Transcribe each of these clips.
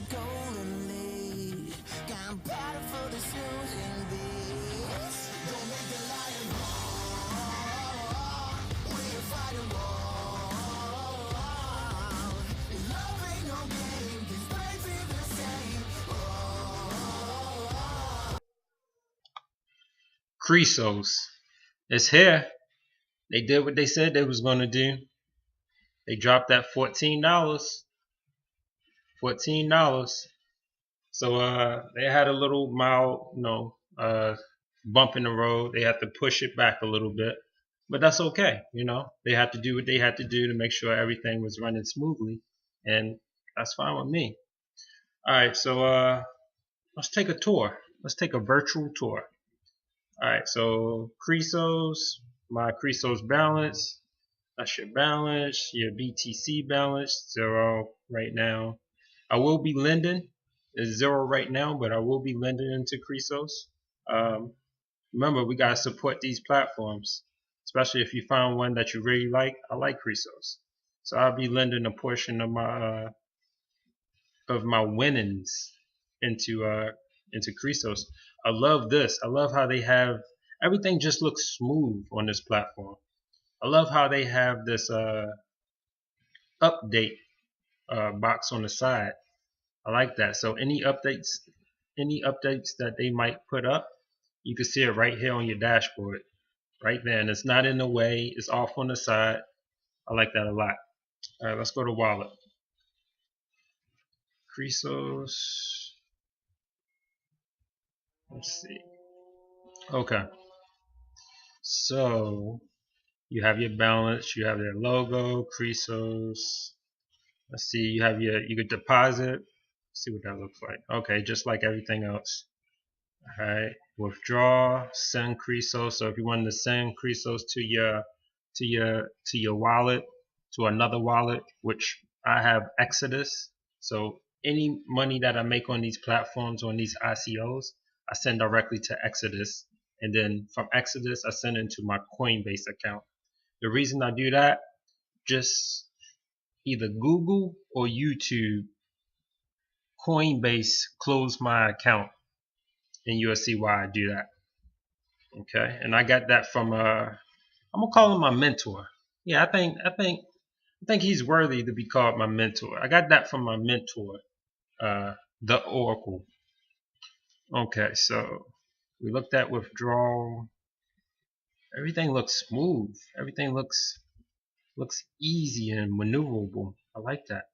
golden lead. Got battle for the shooting beast. Don't make the lion roar. We're fighting war. Love ain't no game, 'cause birds are the same. Chrysos. It's here. They did what they said they was gonna do. They dropped that $14. $14. So they had a little mild, bump in the road. They had to push it back a little bit. But that's okay, They had to do what they had to do to make sure everything was running smoothly. And that's fine with me. Alright, so let's take a tour. Let's take a virtual tour. Alright, so Chrysos, my Chrysos balance. That's your balance, your BTC balance, 0 right now. I will be lending. It's 0 right now, but I will be lending into Chrysos. Remember, we gotta support these platforms, especially if you find one that you really like. I like Chrysos, so I'll be lending a portion of my winnings into Chrysos. I love this. I love how they have everything just looks smooth on this platform. I love how they have this update box on the side. I like that. So any updates that they might put up, you can see it right here on your dashboard, right there, and it's not in the way. It's off on the side. I like that a lot. All right, let's go to wallet. Chrysos. Let's see. Okay. So you have your balance. You have their logo, Chrysos. Let's see. You could deposit. Let's see what that looks like. Okay, just like everything else. Alright, withdraw, send Chrysos. So if you wanted to send Chrysos to your wallet, to another wallet, which I have Exodus. So any money that I make on these platforms, on these ICOs, I send directly to Exodus, and then from Exodus I send it into my Coinbase account. The reason I do that, just either Google or YouTube Coinbase closed my account, and you'll see why I do that. Okay, and I got that from I'm gonna call him my mentor. Yeah, I think he's worthy to be called my mentor. I got that from my mentor, the Oracle. Okay, so we looked at withdrawal. Everything looks smooth. Everything looks easy and maneuverable. I like that.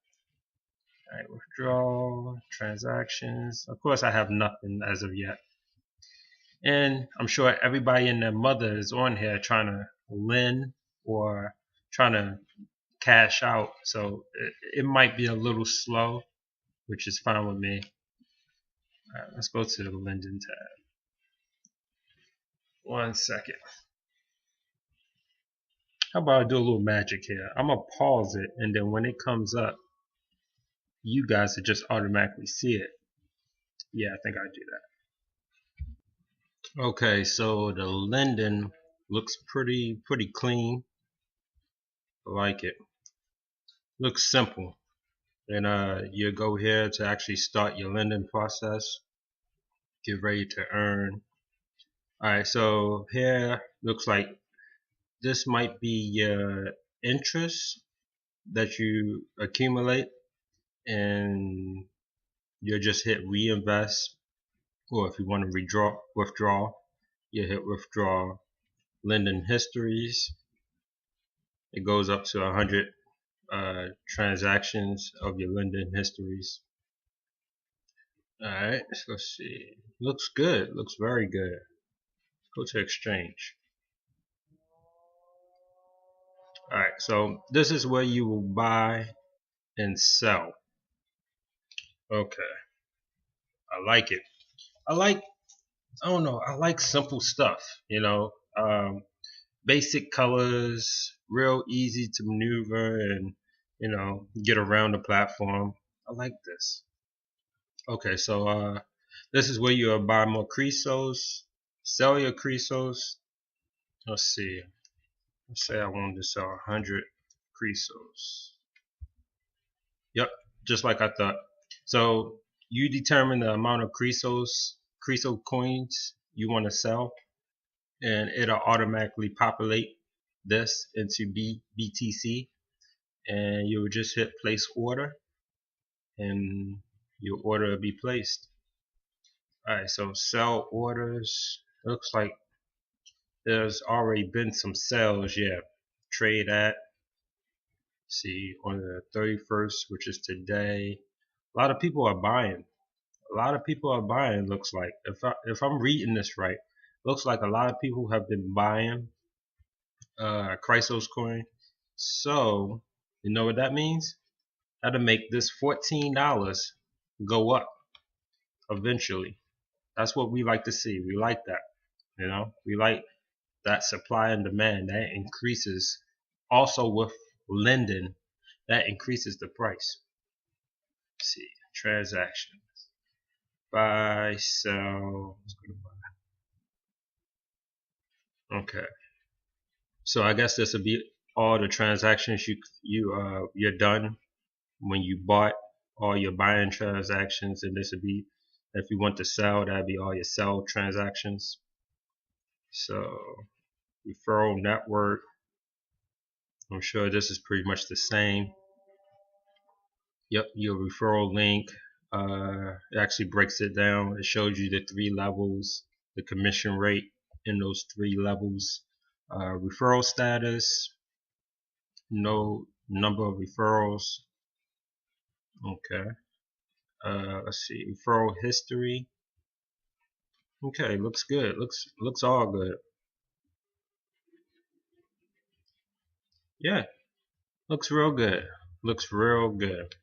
All right, withdrawal, transactions. Of course, I have nothing as of yet. And I'm sure everybody and their mother is on here trying to lend or trying to cash out. So it might be a little slow, which is fine with me. All right, let's go to the lending tab. 1 second. How about I do a little magic here? I'm going to pause it, and then when it comes up, you guys will just automatically see it. Yeah, I think I do that. Okay, so the lending looks pretty clean. I like it. Looks simple. And you go here to actually start your lending process. Get ready to earn. Alright, so here looks like this might be your interest that you accumulate, and you'll just hit reinvest, or if you want to withdraw, you hit withdraw. Lending histories, it goes up to 100 transactions of your lending histories. Alright, let's see. Looks good. Looks very good. Go to exchange. Alright, so this is where you will buy and sell. Okay. I like it. I don't know, I like simple stuff, basic colors, real easy to maneuver and, get around the platform. I like this. Okay, so this is where you buy more Chrysos, sell your Chrysos. Let's see. Let's say I wanted to sell 100 Chrysos. Yep, just like I thought. So you determine the amount of Chrysos coins you want to sell, and it'll automatically populate this into BTC, and you'll just hit place order, and your order will be placed. Alright, so sell orders. Looks like there's already been some sales. Yeah, trade at, see, on the 31st, which is today. A lot of people are buying. A lot of people are buying. Looks like, if I'm reading this right, looks like a lot of people have been buying Chrysos coin. So you know what that means? That'll make this $14 go up eventually. That's what we like to see. We like that. We like that supply and demand that increases. Also with lending, that increases the price. Let's see, transactions, buy, sell. Let's go to buy. Okay, so I guess this will be all the transactions you're done when you bought, all your buying transactions, and this would be, if you want to sell, that'd be all your sell transactions. So referral network, I'm sure this is pretty much the same. Yep, your referral link, it actually breaks it down. It shows you the 3 levels, the commission rate in those 3 levels, referral status, no number of referrals. Okay, let's see, referral history. Okay, looks good. Looks all good. Yeah, looks real good. Looks real good.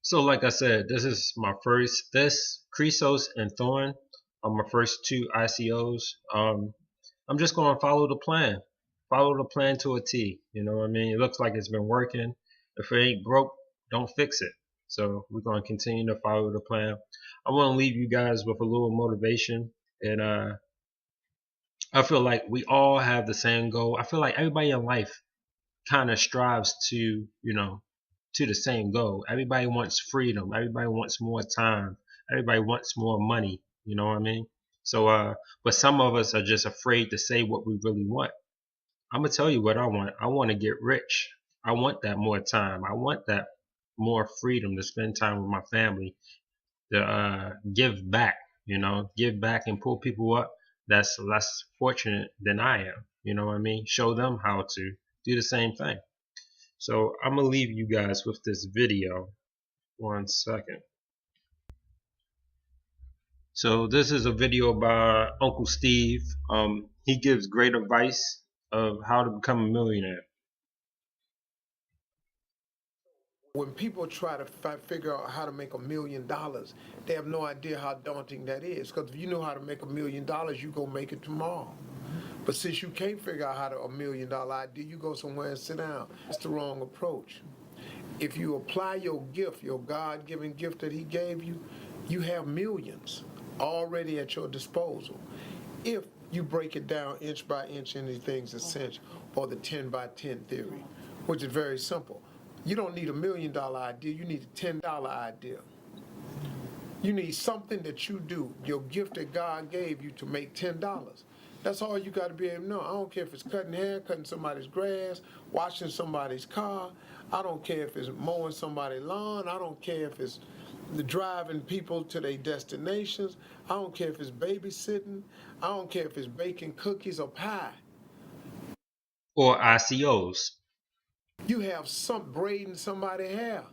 So like I said, this is my first, this Chrysos and Thorn are my first 2 ICOs. I'm just going to follow the plan. Follow the plan to a T. You know what I mean? It looks like it's been working. If it ain't broke, don't fix it. So we're going to continue to follow the plan. I want to leave you guys with a little motivation, and I feel like we all have the same goal. I feel like everybody in life kind of strives to, to the same goal. Everybody wants freedom. Everybody wants more time. Everybody wants more money. You know what I mean? So, but some of us are just afraid to say what we really want. I'm gonna tell you what I want. I want to get rich. I want that more time. I want that more freedom to spend time with my family, to give back. Give back and pull people up that's less fortunate than I am. You know what I mean? Show them how to do the same thing. So I'm gonna leave you guys with this video. 1 second. So this is a video by Uncle Steve. He gives great advice of how to become a millionaire. When people try to figure out how to make $1 million, they have no idea how daunting that is. Because if you know how to make $1 million, you go make it tomorrow. But since you can't figure out how to $1 million idea, you go somewhere and sit down. That's the wrong approach. If you apply your gift, your God-given gift that He gave you, you have millions already at your disposal. If you break it down inch by inch into things essential, or the 10 by 10 theory, which is very simple. You don't need $1 million idea, you need a $10 idea. You need something that you do, your gift that God gave you, to make $10. That's all you got to be able to know. I don't care if it's cutting hair, cutting somebody's grass, washing somebody's car. I don't care if it's mowing somebody's lawn. I don't care if it's driving people to their destinations. I don't care if it's babysitting. I don't care if it's baking cookies or pie. Or ICOs. You have some braiding somebody's hair.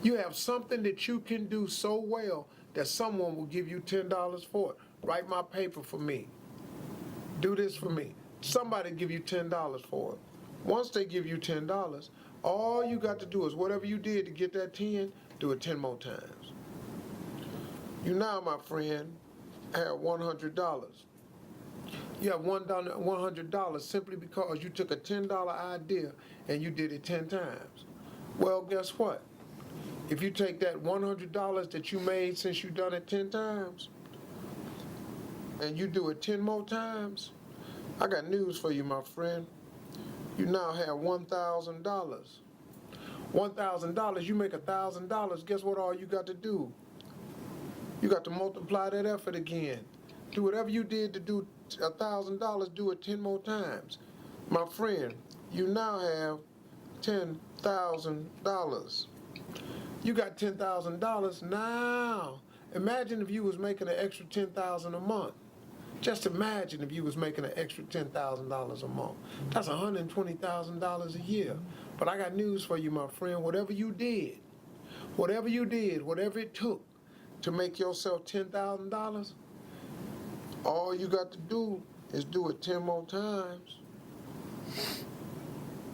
You have something that you can do so well that someone will give you $10 for it. Write my paper for me. Do this for me. Somebody give you $10 for it. Once they give you $10, all you got to do is whatever you did to get that 10, do it 10 more times. You now, my friend, have $100. You have $100 simply because you took a $10 idea and you did it 10 times. Well, guess what? If you take that $100 that you made since you've done it 10 times and you do it 10 more times, I got news for you, my friend. You now have $1,000. $1,000, you make $1,000. Guess what all you got to do? You got to multiply that effort again. Do whatever you did to do $1,000, do it 10 more times. My friend, you now have $10,000. You got $10,000 now. Imagine if you was making an extra $10,000 a month. Just imagine if you was making an extra $10,000 a month. That's $120,000 a year. But I got news for you, my friend. Whatever you did, whatever it took to make yourself $10,000, all you got to do is do it 10 more times.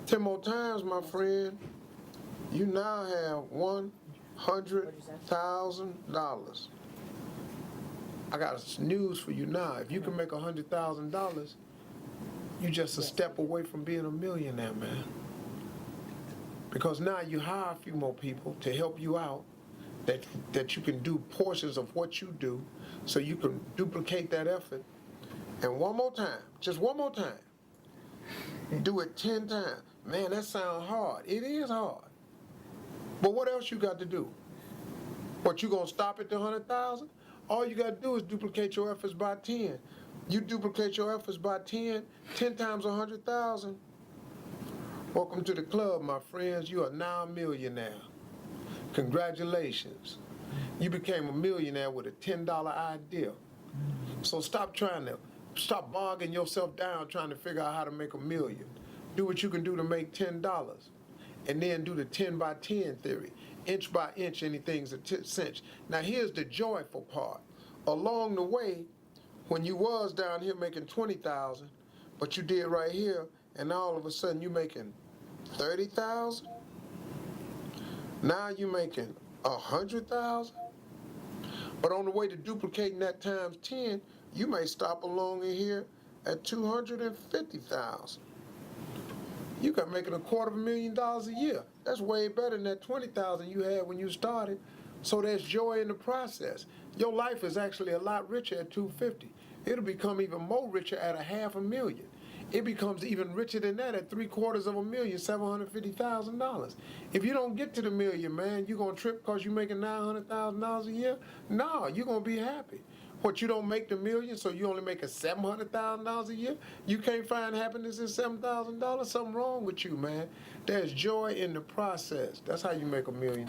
10 more times, my friend. You now have $100,000. I got news for you now. If you can make $100,000, you just a step away from being a millionaire, man. Because now you hire a few more people to help you out, that you can do portions of what you do, so you can duplicate that effort. And one more time, just one more time, do it 10 times. Man, that sounds hard. It is hard. But what else you got to do? What, you gonna stop at the 100,000? All you got to do is duplicate your efforts by 10. You duplicate your efforts by 10 times 100,000. Welcome to the club, my friends. You are now a millionaire. Congratulations. You became a millionaire with a $10 idea. So stop bogging yourself down trying to figure out how to make $1 million. Do what you can do to make $10. And then do the 10 by 10 theory. Inch by inch, anything's a cinch. Now here's the joyful part. Along the way, when you was down here making 20,000, but you did right here, and all of a sudden you making 30,000. Now you making 100,000. But on the way to duplicating that times 10, you may stop along in here at 250,000. You got making $250,000 a year. That's way better than that 20,000 you had when you started. So there's joy in the process. Your life is actually a lot richer at 250. It'll become even more richer at $500,000. It becomes even richer than that at $750,000, $750,000. If you don't get to the million, man, you gonna trip because you're making $900,000 a year? No, you're gonna be happy. What, you don't make the million, so you only make $700,000 a year? You can't find happiness in $7,000? Something wrong with you, man. There's joy in the process. That's how you make $1 million.